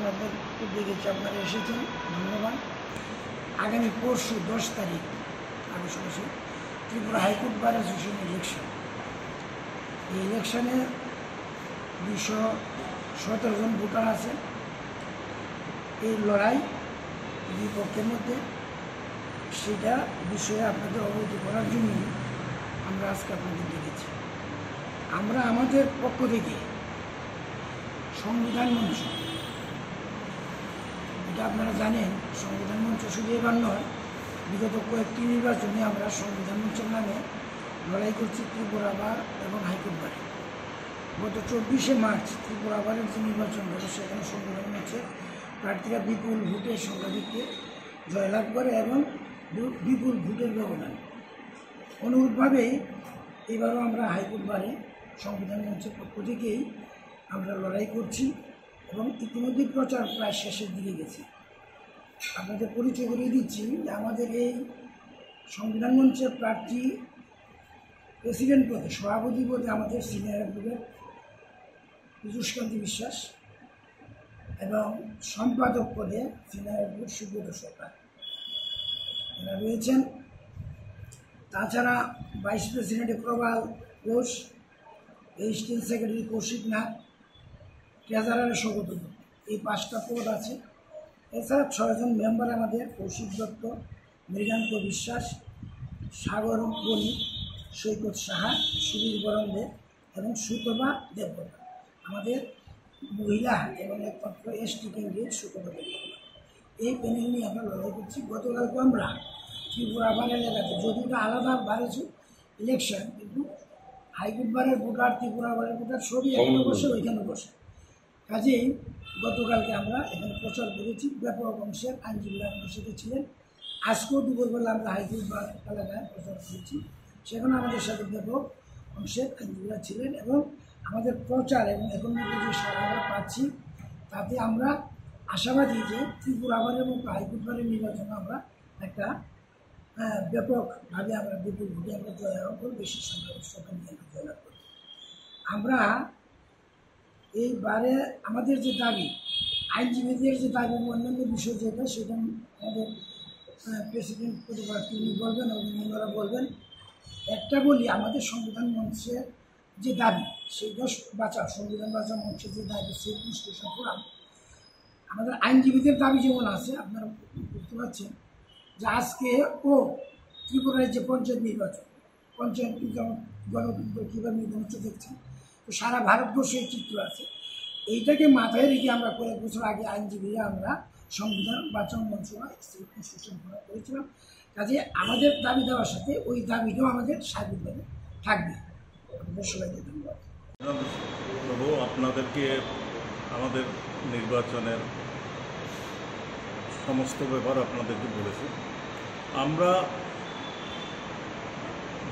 আপনাদের দেখেছি, আপনারা এসেছেন, ধন্যবাদ। আগামী পরশু 10 তারিখ আগস্ট মাসে Tripura high court bar association election. এই ইলেকশনে 217 জন ভোটার আছে। এই লড়াই দুই পক্ষের মধ্যে, সেটা বিষয়ে আপনাদের অবগত করার জন্য আমরা আজকে আপনাদের দেখেছি। আমরা আমাদের পক্ষ থেকে সংবিধান মঞ্চ, এটা আপনারা জানেন, সংবিধান মঞ্চ শুধু এবার নয়, বিগত কয়েকটি নির্বাচনে আমরা সংবিধান মঞ্চের নামে লড়াই করছি ত্রিপুরা বার এবং হাইকোর্ট বারে। গত 24শে মার্চ ত্রিপুরা বারের যে নির্বাচন হলো, সেখানে সংবিধান মঞ্চের প্রার্থীরা বিপুল ভোটের সংখ্যাধিক্যে জয়লাভ করে এবং বিপুল ভোটের ব্যবধান। অনুরূপভাবেই এবারও আমরা হাইকোর্ট বারে সংবিধান মঞ্চের পক্ষ থেকেই আমরা লড়াই করছি এবং ইতিমধ্যে প্রচার প্রায় শেষের দিকে গেছে। আপনাদের পরিচয় করিয়ে দিচ্ছি যে আমাদের এই সংবিধান মঞ্চের প্রার্থী প্রেসিডেন্ট পদে, সভাপতি পদে আমাদের সিনিয়র অ্যাডভোকেট পীযূষকান্তি বিশ্বাস এবং সম্পাদক পদে সিনিয়র অ্যাডভোকেট সুব্রত সরকার এরা রয়েছেন। তাছাড়া ভাইস প্রেসিডেন্ট প্রবাল ঘোষ, স্টেট সেক্রেটারি কৌশিক নাথ, ট্রেজারারের স্বগত, এই 5টা পদ আছে। এছাড়া 6 জন মেম্বার আমাদের: কৌশিক দত্ত, মৃগান্ত বিশ্বাস, সাগর বণিক, সৈকত সাহা, সুবীর বরন্দে এবং সুতপা দেববর্মা। আমাদের মহিলা এবং একমাত্র এসটি ক্যান্ডিডেট সুতপা দেববর্মা। এই প্যানেল নিয়ে আমরা লড়াই করছি। গতকালকে আমরা ত্রিপুরা বার এলাকাতে, যদিও এটা আলাদা বারেছে ইলেকশন, কিন্তু হাইকোর্ট বারের ভোটার, ত্রিপুরা বারের ভোটার সবই এখানে বসে, ওইখানে বসে। কাজেই গতকালকে আমরা এখানে প্রচার করেছি। ব্যাপক অংশের আইনজীবীরা আমাদের সাথে ছিলেন। আজকেও দুপুরবেলা আমরা হাইকোর্ট বার এলাকায় প্রচার করেছি, সেখানে আমাদের সাথে ব্যাপক অংশের আইনজীবীরা ছিলেন এবং আমাদের প্রচার এবং এখন মধ্যে যে সাড়া আমরা পাচ্ছি, তাতে আমরা আশাবাদী যে ত্রিপুরা বারের মতো হাইকোর্ট বারের নির্বাচনে আমরা একটা ব্যাপকভাবে আমরা বিপুল ভোটে আমরা জয়লাভ করব, বেশি সংখ্যা নিয়ে আমরা জয়লাভ করব। আমরা এইবারে আমাদের যে দাবি, আইনজীবীদের যে দাবি, অন্যান্য বিষয় যেটা, সেটা আমাদের প্রেসিডেন্ট পরিবার তিনি বলবেন এবং মেম্বাররা বলবেন। একটা বলি, আমাদের সংবিধান মঞ্চের যে দাবি, সেইটা বাঁচাও, সংবিধান বাঁচাও মঞ্চের যে দাবি, সেই বিশ্লেষণ করাম। আমাদের আইনজীবীদের দাবি যেমন আছে, আপনারা বুঝতে পারছেন যে আজকে ত্রিপুরায় যে পঞ্চায়েত নির্বাচন, পঞ্চায়েত গণতন্ত্র কীভাবে নির্বাচন হচ্ছে দেখছেন, তো সারা ভারতবর্ষে এই চিত্র আছে। এইটাকে মাথায় রেখে আমরা কয়েক বছর আগে আইনজীবীরা আমরা সংবিধান বাঁচাও মঞ্চ কনস্টিটিউশন করেছিলাম। কাজে আমাদের দাবি দেওয়ার সাথে ওই দাবিটাও আমাদের সার্বিকভাবে থাকবে। আপনাদের সবাইকে ধন্যবাদ। আপনাদেরকে আমাদের নির্বাচনের সমস্ত ব্যাপার আপনাদেরকে বলেছি। আমরা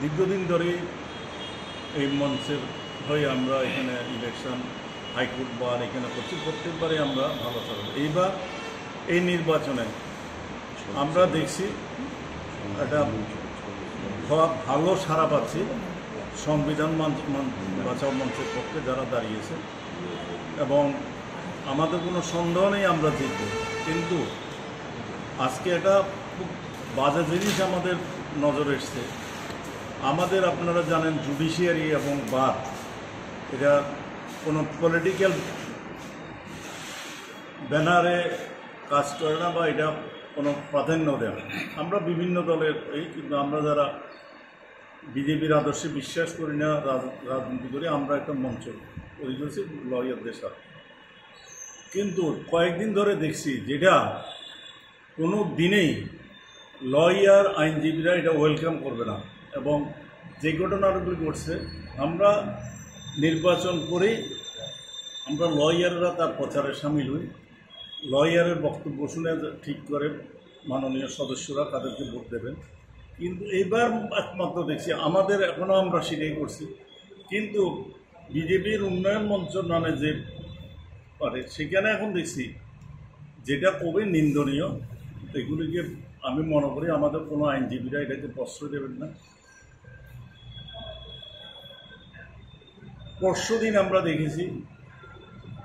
দীর্ঘদিন ধরেই এই মঞ্চের হয়ে আমরা এখানে ইলেকশন, হাইকোর্ট বার এখানে করছি, প্রত্যেকবারে আমরা ভালো থাকবো। এইবার এই নির্বাচনে আমরা দেখছি একটা ভালো সাড়া পাচ্ছি সংবিধান বাঁচাও মঞ্চের পক্ষে যারা দাঁড়িয়েছে, এবং আমাদের কোনো সন্দেহ নেই আমরা জিতব। কিন্তু আজকে এটা খুব বাজে জিনিস আমাদের নজরে এসছে। আমাদের, আপনারা জানেন, জুডিশিয়ারি এবং বার এটা কোনো পলিটিক্যাল ব্যানারে কাজ করে না, বা এটা কোনো প্রাধান্য দেয় না। আমরা বিভিন্ন দলের কিন্তু আমরা যারা বিজেপির আদর্শে বিশ্বাস করি না, রাজনীতি করি, আমরা একটা মঞ্চ তৈরি করেছি লয়ারদের সাথে। কিন্তু কয়েকদিন ধরে দেখছি যেটা কোনো দিনেই লয়ার, আইনজীবীরা এটা ওয়েলকাম করবে না, এবং যে ঘটনাগুলি ঘটছে, আমরা নির্বাচন করে আমরা লয়াররা তার প্রচারে সামিল হই, লয়ারের বক্তব্য শুনে ঠিক করে মাননীয় সদস্যরা তাদেরকে ভোট দেবেন। কিন্তু এবার একমাত্র দেখছি, আমাদের এখনও আমরা সেটাই করছি, কিন্তু বিজেপির উন্নয়ন মঞ্চ নামে যে পারে, সেখানে এখন দেখছি যেটা খুবই নিন্দনীয়। এগুলিকে আমি মনে করি আমাদের কোনো আইনজীবীরা এটাকে প্রশ্রয় দেবেন না। পরশুদিন আমরা দেখেছি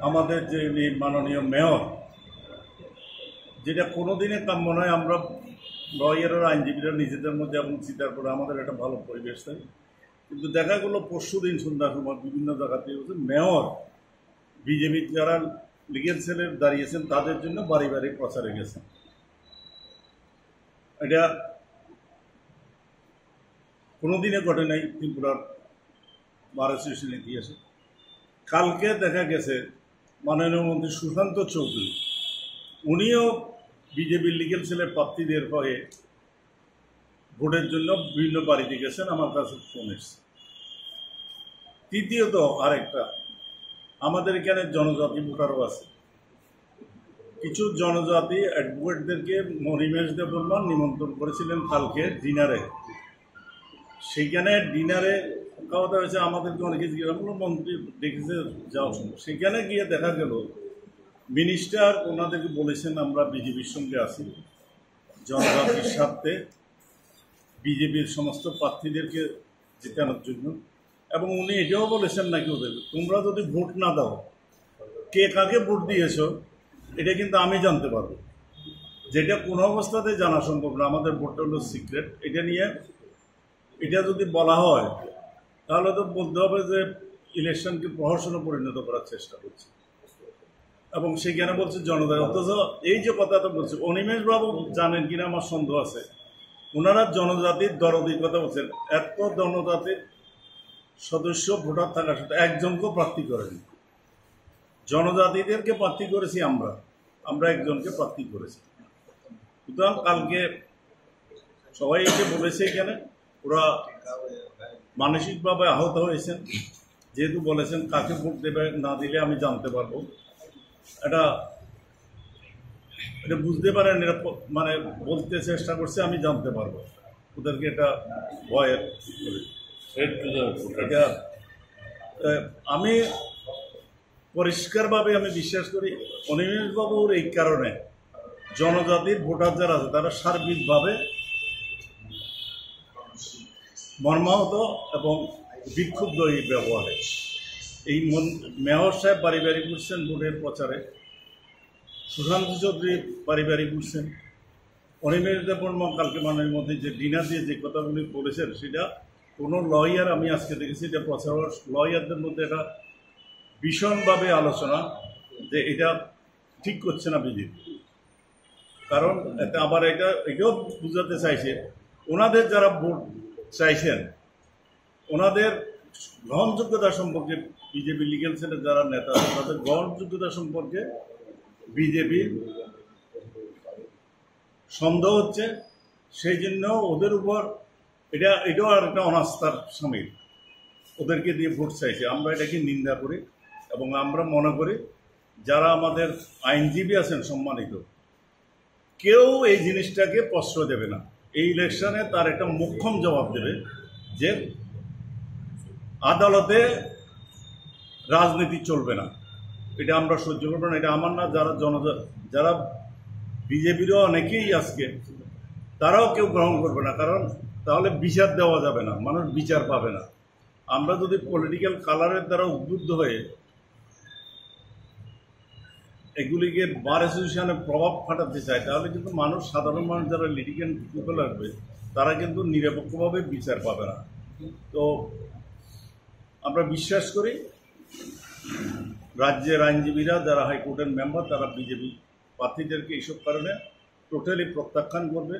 আমাদের যে মাননীয় মেয়র যেটা কোনোদিনে কাম্য নয়। আমরা লয়ারের আইনজীবীরা নিজেদের মধ্যে এবং চিন্তার করে আমাদের একটা ভালো পরিবেশ থাকে, কিন্তু দেখা গেলো পরশু দিন সন্ধ্যার সময় বিভিন্ন জায়গাতে হচ্ছে মেয়র বিজেপির যারা লিগেল সেলে দাঁড়িয়েছেন তাদের জন্য বাড়ি বাড়ি প্রচারে গেছেন। এটা কোনোদিনে ঘটে নাই ত্রিপুরার বার অ্যাসোসিয়েশনের ইতিহাসে। কালকে দেখা গেছে মাননীয় মন্ত্রী সুশান্ত চৌধুরী উনিও বিজেপির লিগেল সেলের প্রার্থীদের হয়ে ভোটের জন্য বিভিন্ন বাড়িতে গেছেন, আমার কাছে ফোন এসছে। তৃতীয়ত আরেকটা, আমাদের এখানে জনজাতি ভোটারও আছে। কিছু জনজাতি অ্যাডভোকেটদেরকে মরিমেশ দেববর্মা নিমন্ত্রণ করেছিলেন কালকে ডিনারে। সেইখানে ডিনারে কথা হয়েছে, আমাদেরকে অনেকে জিজ্ঞাসা করলো মন্ত্রী দেখেছে যাওয়ার সময়। সেখানে গিয়ে দেখা গেল মিনিস্টার ওনাদেরকে বলেছেন আমরা বিজেপির সঙ্গে আছি, জনজাতির স্বার্থে বিজেপির সমস্ত প্রার্থীদেরকে জেতানোর জন্য। এবং উনি এটাও বলেছেন নাকি ওদের, তোমরা যদি ভোট না দাও, কে কাকে ভোট দিয়েছ এটা কিন্তু আমি জানতে পারবো, যেটা কোনো অবস্থাতে জানা সম্ভব না। আমাদের ভোটটা হলো সিক্রেট। এটা নিয়ে এটা যদি বলা হয় তাহলে তো বলতে হবে যে ইলেকশনকে প্রহসনে পরিণত করার চেষ্টা করছে। এবং সেখানে বলছে জনতা, অথচ এই যে কথাটা বলছে অনিমেষ বাবু জানেন কিনা আমার সন্দেহ আছে, ওনারা জনজাতির দরদির কথা বলছেন। এত জনজাতির সদস্য ভোটার থাকার সাথে একজনকেও প্রার্থী করেনি। জনজাতিদেরকে প্রার্থী করেছি আমরা একজনকে প্রার্থী করেছি। সুতরাং কালকে সবাই এসে বলেছে এখানে ওরা মানসিকভাবে আহত হয়েছেন, যেহেতু বলেছেন কাকে ভোট দেবে না দিলে আমি জানতে পারবো। এটা বুঝতে পারেন, এটা মানে বলতে চেষ্টা করছে আমি জানতে পারবো, ওদেরকে এটা ভয়ের। এটা আমি পরিষ্কারভাবে আমি বিশ্বাস করি অনিমেষবাবুর এই কারণে জনজাতির ভোটার যারা আছে তারা সার্বিকভাবে মর্মাহত এবং বিক্ষুব্ধ এই ব্যবহারে। এই মেয়র সাহেব বাড়ি বাড়ি ঘুরছেন ভোটের প্রচারে, সুশান্ত চৌধুরী বাড়ি বাড়ি ঘুরছেন, অনিমেষ দেববর্মা কালকে মাননীয় মন্ত্রী যে ডিনার দিয়ে যে কথাগুলি বলেছেন সেটা কোনো লয়ার আমি আজকে দেখেছি এটা প্রচার লয়ারদের মধ্যে এটা ভীষণভাবে আলোচনা যে এটা ঠিক করছে না বিজেপি। কারণ এটা আবার এটাও বুঝাতে চাইছে ওনাদের যারা ভোট চাইছেন ওনাদের গ্রহণযোগ্যতা সম্পর্কে, বিজেপি লিগেল সেলের যারা নেতা তাদের গ্রহণযোগ্যতা সম্পর্কে বিজেপির সন্দেহ হচ্ছে। সেই জন্য ওদের উপর এটাও আর একটা অনাস্থার সামিল, ওদেরকে দিয়ে ভোট চাইছে। আমরা এটাকে নিন্দা করি এবং আমরা মনে করি যারা আমাদের আইনজীবী আছেন সম্মানিত, কেউ এই জিনিসটাকে প্রশ্রয় দেবে না। এই ইলেকশনে তার একটা মোক্ষম জবাব দেবে যে আদালতে রাজনীতি চলবে না, এটা আমরা সহ্য করবো না। এটা আমার না, যারা বিজেপিরও অনেকেই আজকে তারাও কেউ গ্রহণ করবে না, কারণ তাহলে বিচার দেওয়া যাবে না, মানুষ বিচার পাবে না। আমরা যদি পলিটিক্যাল কালারের দ্বারা উদ্বুদ্ধ হয়ে এগুলিকে বার অ্যাসোসিয়েশনে প্রভাব খাটাতে চায় তাহলে কিন্তু মানুষ, সাধারণ মানুষ যারা লিটিগেন্ট পিপল আসবে তারা কিন্তু নিরপেক্ষভাবে বিচার পাবে না। তো আমরা বিশ্বাস করি রাজ্যের আইনজীবীরা যারা হাইকোর্টের মেম্বার তারা বিজেপি প্রার্থীদেরকে এইসব কারণে টোটালি প্রত্যাখ্যান করবে।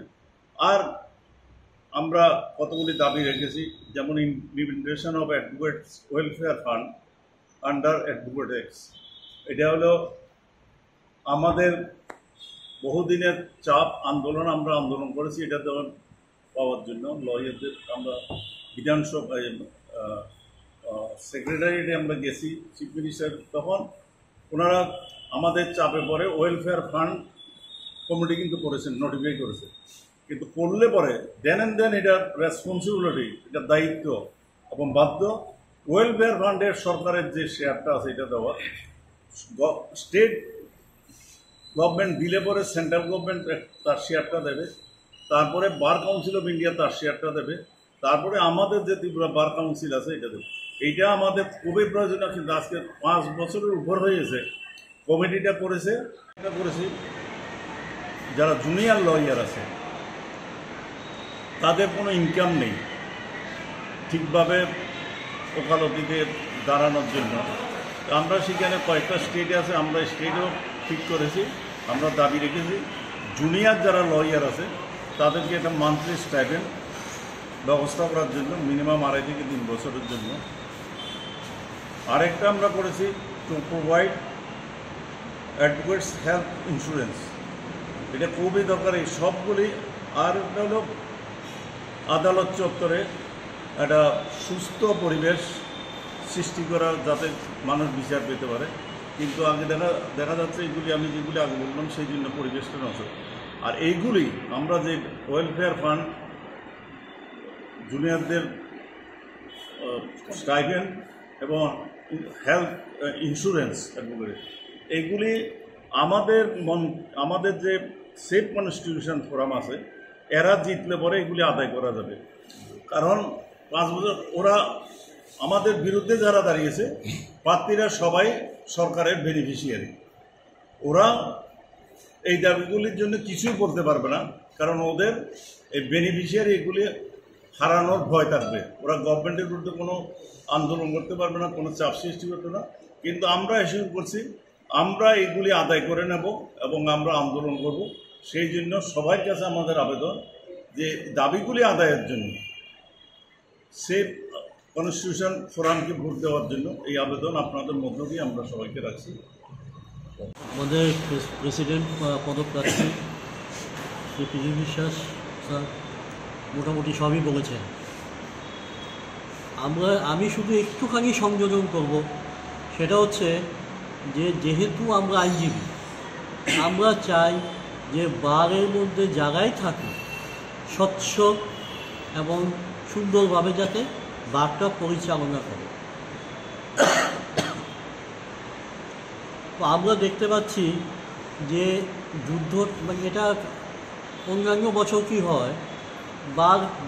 আর আমরা কতগুলি দাবি রেখেছি, যেমন implementation of advocates welfare fund under advocate act. এটা হলো আমাদের বহুদিনের চাপ আন্দোলন, আমরা আন্দোলন করেছি এটা যেমন পাওয়ার জন্য। লয়ারদের আমরা বিধানসভা সেক্রেটারিয়েটে আমরা গেছি, চিফ মিনিস্টার, তখন ওনারা আমাদের চাপে পড়ে ওয়েলফেয়ার ফান্ড কমিটি কিন্তু করেছেন, নোটিফাই করেছে, কিন্তু করলে পরে দেন এটা রেসপন্সিবিলিটি, এটা দায়িত্ব এবং বাধ্য ওয়েলফেয়ার ফান্ডের সরকারের যে শেয়ারটা আছে এটা দেওয়া। স্টেট গভর্নমেন্ট দিলে পরে সেন্ট্রাল গভর্নমেন্ট তার শেয়ারটা দেবে, তারপরে বার কাউন্সিল অফ ইন্ডিয়া তার শেয়ারটা দেবে, তারপরে আমাদের যে ত্রিপুরা বার কাউন্সিল আছে এটা দেবে। এইটা আমাদের খুবই প্রয়োজনীয়, কিন্তু আজকে 5 বছরের উপর হয়ে গেছে কমিটিটা করেছে, এটা করেছি যারা জুনিয়র লয়ার আছে তাদের কোনো ইনকাম নেই ঠিকভাবে ওকালতিতে দাঁড়ানোর জন্য। আমরা সেখানে কয়েকটা স্টেটে আছে, আমরা স্টেটও ঠিক করেছি, আমরা দাবি রেখেছি জুনিয়র যারা লয়ার আছে তাদেরকে একটা মান্থলি স্টাইপেন্ড ব্যবস্থা করার জন্য মিনিমাম 2.5 থেকে 3 বছরের জন্য। আরেকটা আমরা করেছি to provide advocates health insurance, এটা খুবই দরকার এই সবগুলি। আর একটা হলো আদালত চত্বরে একটা সুস্থ পরিবেশ সৃষ্টি করা যাতে মানুষ বিচার পেতে পারে। কিন্তু আগে দেখা যাচ্ছে এইগুলি আমি যেগুলি আগে বললাম সেই জন্য পরিবেশটা নষ্ট। আর এইগুলি আমরা যে ওয়েলফেয়ার ফান্ড, জুনিয়রদের স্টাইপেন্ড এবং হেলথ ইন্স্যুরেন্স অ্যাডভোকেট, এইগুলি আমাদের যে সেফ কনস্টিটিউশন ফোরাম আছে এরা জিতলে পরে এগুলি আদায় করা যাবে। কারণ 5 বছর ওরা আমাদের বিরুদ্ধে যারা দাঁড়িয়েছে প্রার্থীরা সবাই সরকারের বেনিফিশিয়ারি, ওরা এই দাবিগুলির জন্য কিছুই করতে পারবে না, কারণ ওদের এই বেনিফিশিয়ারি এগুলি হারানোর ভয় থাকবে। ওরা গভর্নমেন্টের বিরুদ্ধে কোনো আন্দোলন করতে পারবে না, কোনো চাপ সৃষ্টি করতে না। কিন্তু আমরা এসব করছি, আমরা এগুলি আদায় করে নেব এবং আমরা আন্দোলন করব। সেই জন্য সবার কাছে আমাদের আবেদন যে দাবিগুলি আদায়ের জন্য সেফ কনস্টিটিউশন ফোরামকে ভোট দেওয়ার জন্য এই আবেদন আপনাদের মধ্য দিয়ে আমরা সবাইকে রাখছি। আমাদের প্রেসিডেন্ট পদপ্রার্থী শ্রী পিজি বিশ্বাস স্যার মোটামুটি সবই বলেছেন। আমি শুধু একটুখানি সংযোজন করব, সেটা হচ্ছে যে যেহেতু আমরা আইনজীবী, আমরা চাই যে বারের মধ্যে জায়গায় থাকে স্বচ্ছ এবং সুন্দরভাবে যাতে বারটা পরিচালনা করে। আমরা দেখতে পাচ্ছি যে যুদ্ধ, মানে এটা অন্যান্য বছর কী হয়,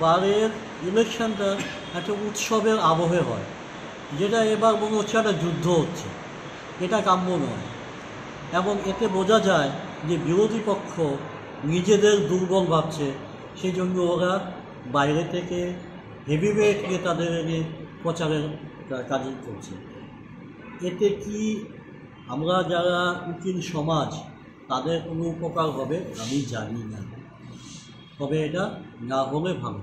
বারের ইলেকশনটা একটা উৎসবের আবহে হয়, যেটা এবার মনে হচ্ছে একটা যুদ্ধ হচ্ছে। এটা কাম্য নয়। এবং এতে বোঝা যায় যে বিরোধী পক্ষ নিজেদের দুর্বল ভাবছে, সেই জন্য ওরা বাইরে থেকে হেভিওয়েট নিয়ে তাদের প্রচারের কাজ করছে। এতে কি আমরা যারা উকিল সমাজ তাদের কোনো উপকার হবে আমি জানি না, তবে এটা না হলে ভালো।